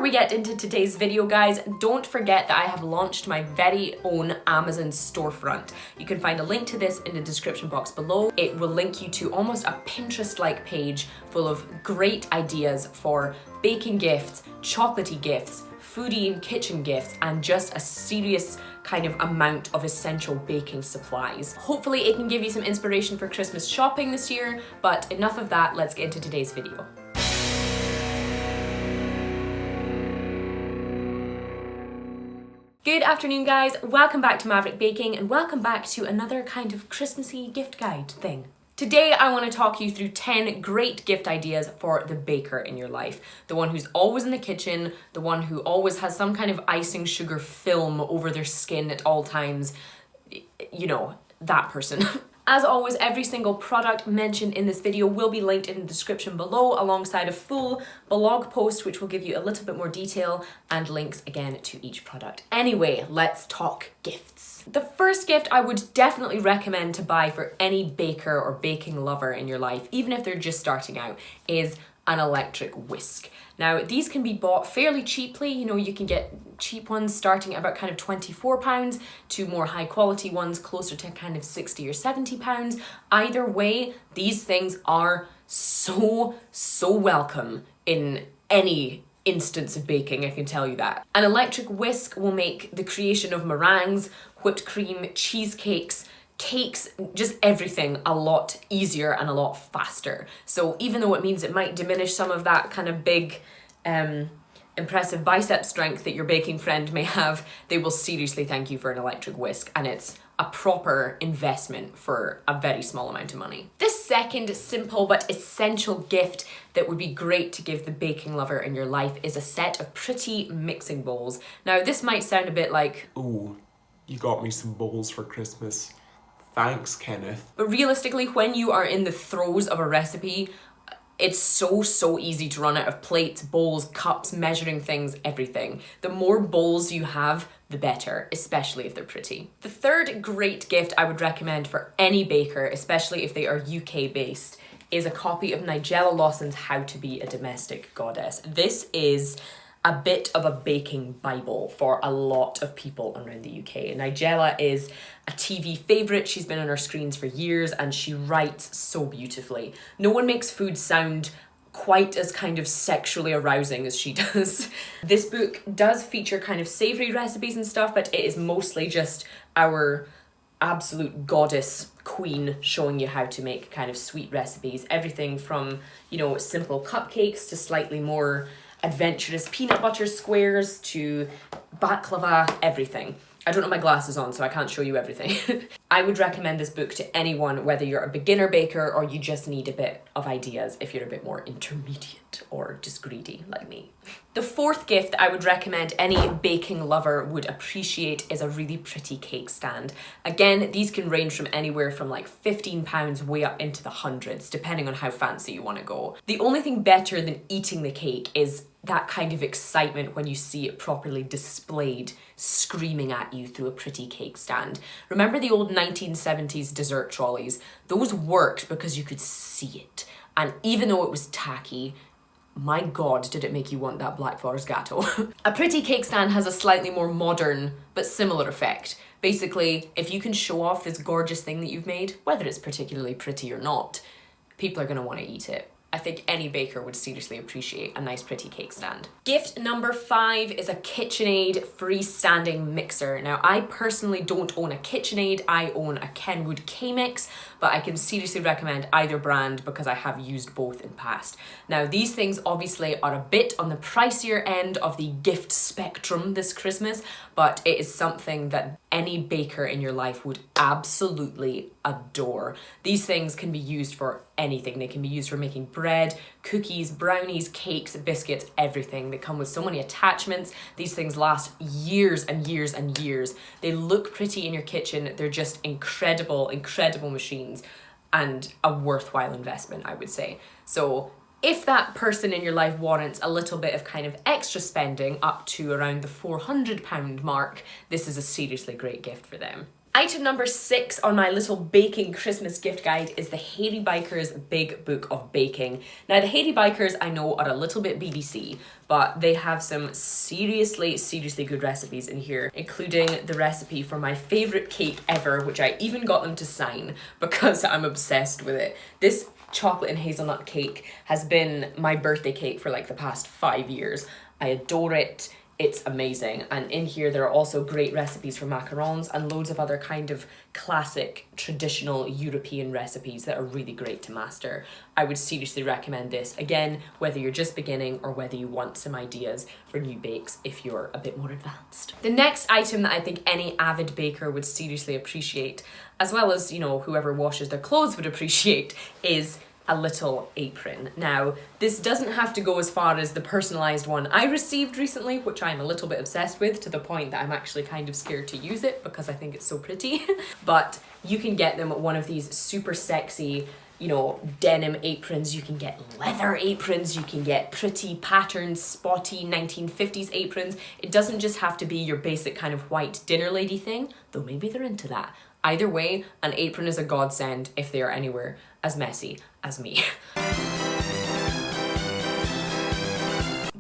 we get into today's video, guys, don't forget that I have launched my very own Amazon storefront. You can find a link to this in the description box below. It will link you to almost a Pinterest-like page full of great ideas for baking gifts, chocolatey gifts, foodie and kitchen gifts, and just a serious kind of amount of essential baking supplies. Hopefully it can give you some inspiration for Christmas shopping this year, but enough of that, let's get into today's video. Good afternoon, guys. Welcome back to Maverick Baking and welcome back to another kind of Christmassy gift guide thing. Today, I want to talk you through 10 great gift ideas for the baker in your life. The one who's always in the kitchen, the one who always has some kind of icing sugar film over their skin at all times. You know, that person. As always, every single product mentioned in this video will be linked in the description below alongside a full blog post which will give you a little bit more detail and links again to each product. Anyway, let's talk gifts. The first gift I would definitely recommend to buy for any baker or baking lover in your life, even if they're just starting out, is an electric whisk. Now, these can be bought fairly cheaply. You know, you can get cheap ones starting at about kind of £24 to more high quality ones closer to kind of £60 or £70. Either way, these things are so welcome in any instance of baking, I can tell you that. An electric whisk will make the creation of meringues, whipped cream, cheesecakes, cakes, just everything a lot easier and a lot faster. So even though it means it might diminish some of that kind of big, impressive bicep strength that your baking friend may have, they will seriously thank you for an electric whisk, and it's a proper investment for a very small amount of money. This second simple but essential gift that would be great to give the baking lover in your life is a set of pretty mixing bowls. Now, this might sound a bit like, ooh, you got me some bowls for Christmas. Thanks, Kenneth. But realistically, when you are in the throes of a recipe, it's so easy to run out of plates, bowls, cups, measuring things, everything. The more bowls you have, the better, especially if they're pretty. The third great gift I would recommend for any baker, especially if they are UK based, is a copy of Nigella Lawson's How to Be a Domestic Goddess. This is a bit of a baking bible for a lot of people around the UK. Nigella is a TV favourite. She's been on our screens for years and she writes so beautifully. No one makes food sound quite as kind of sexually arousing as she does. This book does feature kind of savoury recipes and stuff, but it is mostly just our absolute goddess queen showing you how to make kind of sweet recipes. Everything from, you know, simple cupcakes to slightly more adventurous peanut butter squares to baklava, everything. I don't have my glasses on, so I can't show you everything. I would recommend this book to anyone, whether you're a beginner baker or you just need a bit of ideas if you're a bit more intermediate or just greedy like me. The fourth gift I would recommend any baking lover would appreciate is a really pretty cake stand. Again, these can range from anywhere from like £15 way up into the hundreds, depending on how fancy you want to go. The only thing better than eating the cake is that kind of excitement when you see it properly displayed, screaming at you through a pretty cake stand. Remember the old 1970s dessert trolleys? Those worked because you could see it. And even though it was tacky, my God, did it make you want that Black Forest Gâteau. A pretty cake stand has a slightly more modern but similar effect. Basically, if you can show off this gorgeous thing that you've made, whether it's particularly pretty or not, people are going to want to eat it. I think any baker would seriously appreciate a nice pretty cake stand. Gift number 5 is a KitchenAid freestanding mixer. Now, I personally don't own a KitchenAid, I own a Kenwood K-Mix, but I can seriously recommend either brand because I have used both in past. Now, these things obviously are a bit on the pricier end of the gift spectrum this Christmas, but it is something that any baker in your life would absolutely adore. These things can be used for anything. They can be used for making bread, cookies, brownies, cakes, biscuits, everything. They come with so many attachments. These things last years and years and years. They look pretty in your kitchen. They're just incredible machines and a worthwhile investment, I would say. So if that person in your life warrants a little bit of kind of extra spending up to around the £400 mark, this is a seriously great gift for them. Item number 6 on my little baking Christmas gift guide is the Hairy Bikers Big Book of Baking. Now the Hairy Bikers I know are a little bit BBC, but they have some seriously good recipes in here, including the recipe for my favourite cake ever, which I even got them to sign because I'm obsessed with it. This chocolate and hazelnut cake has been my birthday cake for like the past 5 years. I adore it. It's amazing. And in here there are also great recipes for macarons and loads of other kind of classic traditional European recipes that are really great to master. I would seriously recommend this, again, whether you're just beginning or whether you want some ideas for new bakes if you're a bit more advanced. The next item that I think any avid baker would seriously appreciate, as well as, you know, whoever washes their clothes would appreciate, is a little apron. Now, this doesn't have to go as far as the personalised one I received recently, which I'm a little bit obsessed with, to the point that I'm actually kind of scared to use it because I think it's so pretty. But you can get them one of these super sexy, you know, denim aprons. You can get leather aprons. You can get pretty patterned, spotty 1950s aprons. It doesn't just have to be your basic kind of white dinner lady thing, though maybe they're into that. Either way, an apron is a godsend if they are anywhere as messy as me.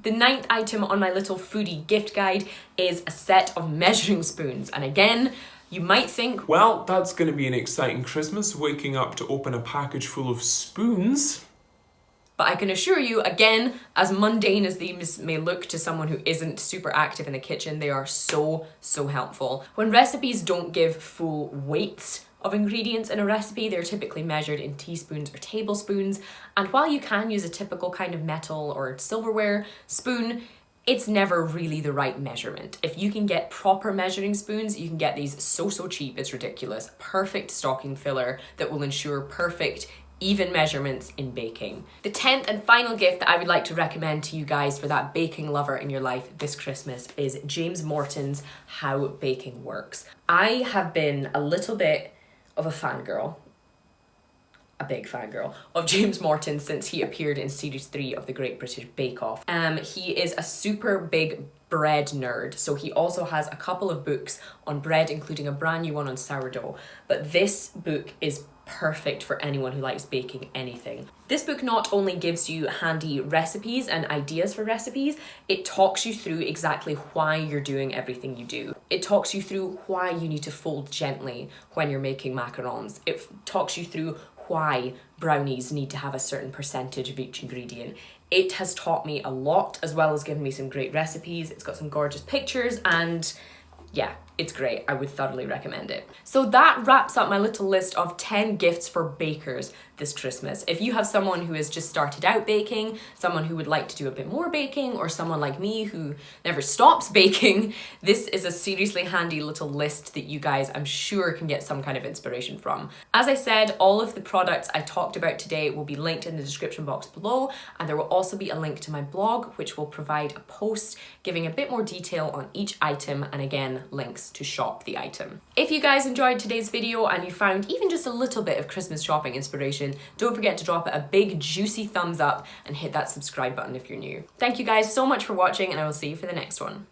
The 9th item on my little foodie gift guide is a set of measuring spoons. And again, you might think, well, that's going to be an exciting Christmas, waking up to open a package full of spoons. but I can assure you, again, as mundane as these may look to someone who isn't super active in the kitchen, they are so helpful. When recipes don't give full weights of ingredients in a recipe, they're typically measured in teaspoons or tablespoons. And while you can use a typical kind of metal or silverware spoon, it's never really the right measurement. If you can get proper measuring spoons, you can get these so cheap, it's ridiculous. Perfect stocking filler that will ensure perfect, even measurements in baking. The 10th and final gift that I would like to recommend to you guys for that baking lover in your life this Christmas is James Morton's How Baking Works. I have been a little bit of a fangirl, a big fangirl of James Morton since he appeared in series 3 of the Great British Bake Off. He is a super big bread nerd, so he also has a couple of books on bread, including a brand new one on sourdough. But this book is perfect for anyone who likes baking anything. This book not only gives you handy recipes and ideas for recipes, it talks you through exactly why you're doing everything you do. It talks you through why you need to fold gently when you're making macarons. It talks you through why brownies need to have a certain percentage of each ingredient. It has taught me a lot, as well as given me some great recipes. It's got some gorgeous pictures, and yeah, it's great. I would thoroughly recommend it. So that wraps up my little list of 10 gifts for bakers this Christmas. If you have someone who has just started out baking, someone who would like to do a bit more baking, or someone like me who never stops baking, this is a seriously handy little list that you guys, I'm sure, can get some kind of inspiration from. As I said, all of the products I talked about today will be linked in the description box below, and there will also be a link to my blog, which will provide a post giving a bit more detail on each item, and again, links to shop the item. If you guys enjoyed today's video and you found even just a little bit of Christmas shopping inspiration, don't forget to drop it a big juicy thumbs up and hit that subscribe button if you're new. Thank you guys so much for watching, and I will see you for the next one.